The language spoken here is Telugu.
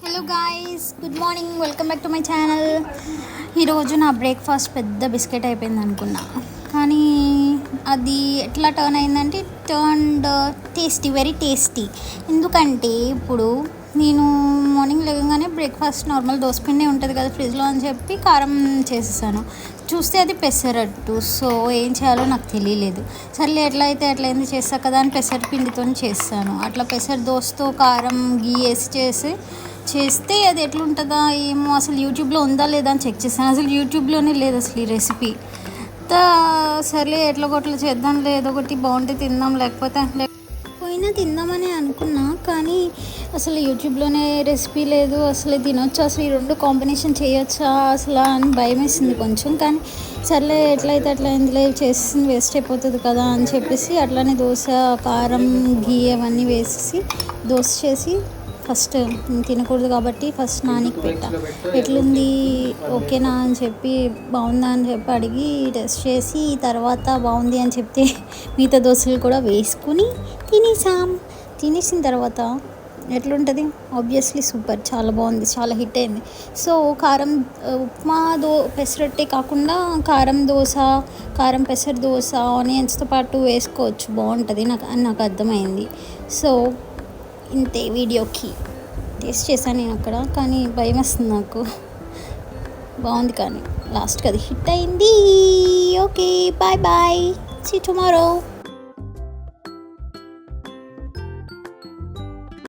Hello guys, good morning, welcome back to my channel. ఈరోజు నా బ్రేక్ఫాస్ట్ పెద్ద బిస్కెట్ అయిపోయింది అనుకున్నా, కానీ అది ఎట్లా టర్న్ అయిందంటే టేస్టీ, వెరీ టేస్టీ. ఎందుకంటే ఇప్పుడు నేను మార్నింగ్ లేవగానే బ్రేక్ఫాస్ట్ నార్మల్ దోసపిండి ఉంటుంది కదా ఫ్రిడ్జ్లో అని చెప్పి కారం చేసేసాను. చూస్తే అది పెసరట్టు. సో ఏం చేయాలో నాకు తెలియలేదు. సర్లే ఎట్లా అయితే అట్లా చేస్తా కదా అని పెసరపిండితో చేస్తాను. అట్లా పెసర దోసతో కారం గీ వేసి చేస్తే అది ఎట్లుంటుందా ఏమో, అసలు యూట్యూబ్లో ఉందా లేదా అని చెక్ చేశాను. అసలు యూట్యూబ్లోనే లేదు అసలు ఈ రెసిపీ. సర్లే ఎట్లా కొట్లా చేద్దాం, ఏదో ఒకటి బాగుంటే తిందాం, లేకపోతే పోయినా తిందామని అనుకున్నా, కానీ అసలు యూట్యూబ్లోనే రెసిపీ లేదు. అసలు తినొచ్చా, అసలు ఈ రెండు కాంబినేషన్ చేయొచ్చా అసలు అని భయం వేసింది కొంచెం. కానీ సర్లే ఎట్లయితే అట్లా ఇందులో చేసింది వేస్ట్ అయిపోతుంది కదా అని చెప్పేసి అట్లానే దోశ కారం గీ అవన్నీ వేసేసి దోశ చేసి ఫస్ట్ తినకూడదు కాబట్టి ఫస్ట్ నానికి పెట్టా. ఎట్లుంది, ఓకేనా అని చెప్పి, బాగుందా అని చెప్పి అడిగి టెస్ట్ చేసి తర్వాత బాగుంది అని చెప్తే మిగతా దోశలు కూడా వేసుకుని తినేసిన తర్వాత ఎట్లుంటుంది, ఆబ్వియస్లీ సూపర్, చాలా బాగుంది, చాలా హిట్ అయింది. సో కారం ఉప్మా పెసరట్టే కాకుండా కారం దోశ, కారం పెసర దోశ ఆనియన్స్తో పాటు వేసుకోవచ్చు, బాగుంటుంది నాకు అర్థమైంది. సో ఇంతే, వీడియోకి టేస్ట్ చేశాను నేను అక్కడ, కానీ భయం వస్తుంది నాకు. బాగుంది కానీ లాస్ట్కి అది హిట్ అయింది. Okay, bye bye, see tomorrow.